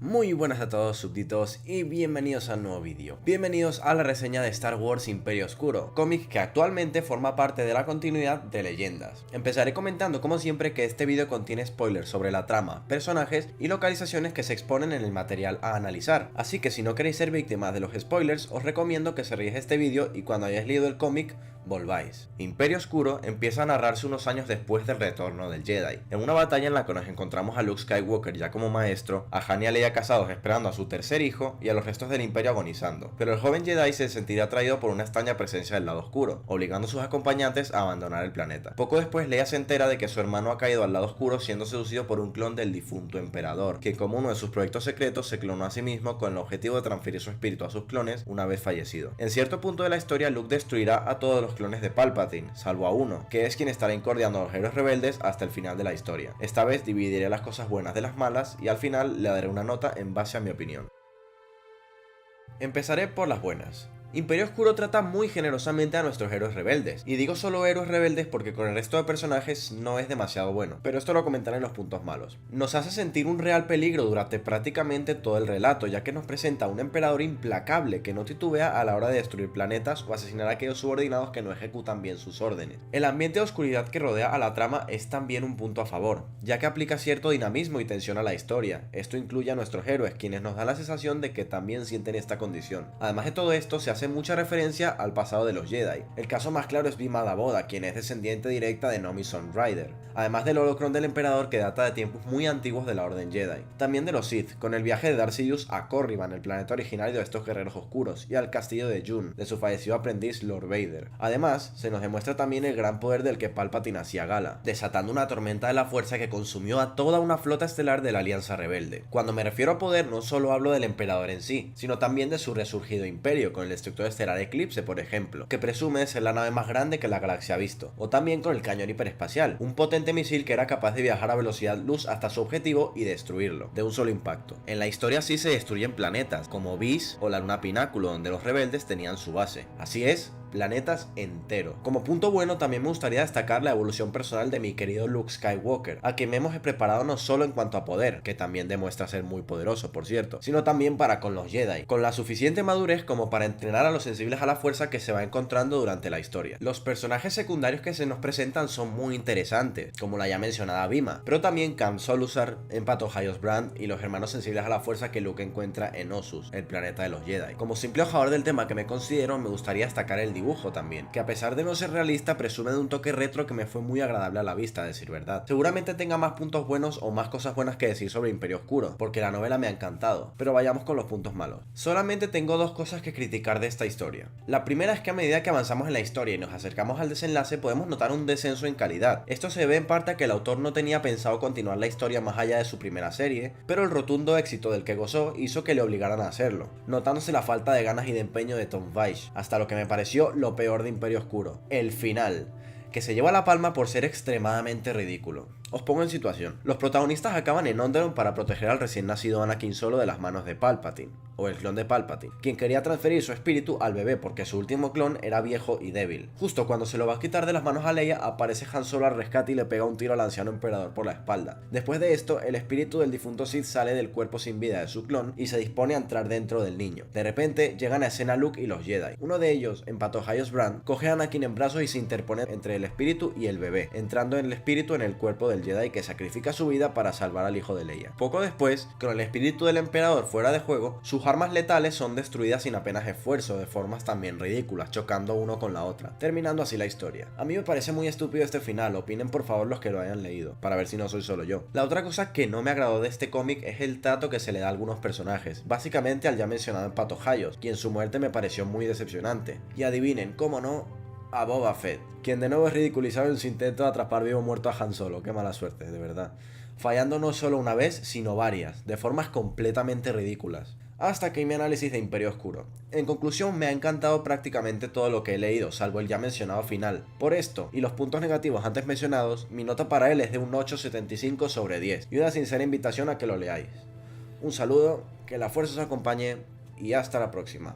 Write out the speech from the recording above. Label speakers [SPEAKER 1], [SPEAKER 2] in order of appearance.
[SPEAKER 1] Muy buenas a todos súbditos y bienvenidos a un nuevo vídeo. Bienvenidos a la reseña de Star Wars Imperio Oscuro, cómic que actualmente forma parte de la continuidad de Leyendas. Empezaré comentando como siempre que este vídeo contiene spoilers sobre la trama, personajes y localizaciones que se exponen en el material a analizar, así que si no queréis ser víctimas de los spoilers os recomiendo que cerréis este vídeo y cuando hayáis leído el cómic volváis. Imperio Oscuro empieza a narrarse unos años después del retorno del Jedi, en una batalla en la que nos encontramos a Luke Skywalker ya como maestro, a Han y a Leia casados esperando a su tercer hijo y a los restos del Imperio agonizando, pero el joven Jedi se sentirá atraído por una extraña presencia del lado oscuro, obligando a sus acompañantes a abandonar el planeta. Poco después Leia se entera de que su hermano ha caído al lado oscuro siendo seducido por un clon del difunto emperador, que como uno de sus proyectos secretos se clonó a sí mismo con el objetivo de transferir su espíritu a sus clones una vez fallecido. En cierto punto de la historia Luke destruirá a todos los clones de Palpatine, salvo a uno, que es quien estará incordiando a los héroes rebeldes hasta el final de la historia. Esta vez dividiré las cosas buenas de las malas y al final le daré una nota en base a mi opinión. Empezaré por las buenas. Imperio Oscuro trata muy generosamente a nuestros héroes rebeldes, y digo solo héroes rebeldes porque con el resto de personajes no es demasiado bueno, pero esto lo comentaré en los puntos malos. Nos hace sentir un real peligro durante prácticamente todo el relato, ya que nos presenta a un emperador implacable que no titubea a la hora de destruir planetas o asesinar a aquellos subordinados que no ejecutan bien sus órdenes. El ambiente de oscuridad que rodea a la trama es también un punto a favor, ya que aplica cierto dinamismo y tensión a la historia. Esto incluye a nuestros héroes, quienes nos dan la sensación de que también sienten esta condición. Además de todo esto, se hace mucha referencia al pasado de los Jedi. El caso más claro es Bima Daboda, quien es descendiente directa de Nomi Sunrider, además del holocron del emperador que data de tiempos muy antiguos de la Orden Jedi. También de los Sith, con el viaje de Darth Sidious a Corriban, el planeta originario de estos guerreros oscuros, y al castillo de Jun, de su fallecido aprendiz Lord Vader. Además, se nos demuestra también el gran poder del que Palpatine hacía gala, desatando una tormenta de la fuerza que consumió a toda una flota estelar de la Alianza Rebelde. Cuando me refiero a poder, no solo hablo del emperador en sí, sino también de su resurgido imperio, con el destructor estelar Eclipse, por ejemplo, que presume ser la nave más grande que la galaxia ha visto, o también con el cañón hiperespacial, un potente misil que era capaz de viajar a velocidad luz hasta su objetivo y destruirlo, de un solo impacto. En la historia sí se destruyen planetas, como Vis o la luna Pináculo, donde los rebeldes tenían su base. Así es, planetas enteros. Como punto bueno también me gustaría destacar la evolución personal de mi querido Luke Skywalker, a quien me hemos preparado no solo en cuanto a poder, que también demuestra ser muy poderoso por cierto, sino también para con los Jedi, con la suficiente madurez como para entrenar a los sensibles a la fuerza que se va encontrando durante la historia. Los personajes secundarios que se nos presentan son muy interesantes, como la ya mencionada Bima, pero también Cam Solusar, Empato Hyos Brand y los hermanos sensibles a la fuerza que Luke encuentra en Ossus, el planeta de los Jedi. Como simple ojador del tema que me considero, me gustaría destacar el dibujo también, que a pesar de no ser realista presume de un toque retro que me fue muy agradable a la vista, a decir verdad. Seguramente tenga más puntos buenos o más cosas buenas que decir sobre Imperio Oscuro, porque la novela me ha encantado, pero vayamos con los puntos malos. Solamente tengo dos cosas que criticar de esta historia. La primera es que a medida que avanzamos en la historia y nos acercamos al desenlace podemos notar un descenso en calidad. Esto se debe en parte a que el autor no tenía pensado continuar la historia más allá de su primera serie, pero el rotundo éxito del que gozó hizo que le obligaran a hacerlo, notándose la falta de ganas y de empeño de Tom Weiss, hasta lo que me pareció lo peor de Imperio Oscuro, el final, que se lleva la palma por ser extremadamente ridículo. Os pongo en situación. Los protagonistas acaban en Onderon para proteger al recién nacido Anakin Solo de las manos de Palpatine, o el clon de Palpatine, quien quería transferir su espíritu al bebé porque su último clon era viejo y débil. Justo cuando se lo va a quitar de las manos a Leia, aparece Han Solo al rescate y le pega un tiro al anciano emperador por la espalda. Después de esto, el espíritu del difunto Sith sale del cuerpo sin vida de su clon y se dispone a entrar dentro del niño. De repente, llegan a escena Luke y los Jedi. Uno de ellos, Empato Hyos Brand, coge a Anakin en brazos y se interpone entre el espíritu y el bebé, entrando el espíritu en el cuerpo del Jedi que sacrifica su vida para salvar al hijo de Leia. Poco después, con el espíritu del emperador fuera de juego, sus armas letales son destruidas sin apenas esfuerzo, de formas también ridículas, chocando uno con la otra, terminando así la historia. A mí me parece muy estúpido este final, opinen por favor los que lo hayan leído, para ver si no soy solo yo. La otra cosa que no me agradó de este cómic es el trato que se le da a algunos personajes, básicamente al ya mencionado Empato Hyos, quien su muerte me pareció muy decepcionante. Y adivinen, cómo no, a Boba Fett, quien de nuevo es ridiculizado en su intento de atrapar vivo o muerto a Han Solo. Qué mala suerte, de verdad. Fallando no solo una vez, sino varias, de formas completamente ridículas. Hasta aquí mi análisis de Imperio Oscuro. En conclusión, me ha encantado prácticamente todo lo que he leído, salvo el ya mencionado final. Por esto, y los puntos negativos antes mencionados, mi nota para él es de un 8,75 sobre 10, y una sincera invitación a que lo leáis. Un saludo, que la fuerza os acompañe, y hasta la próxima.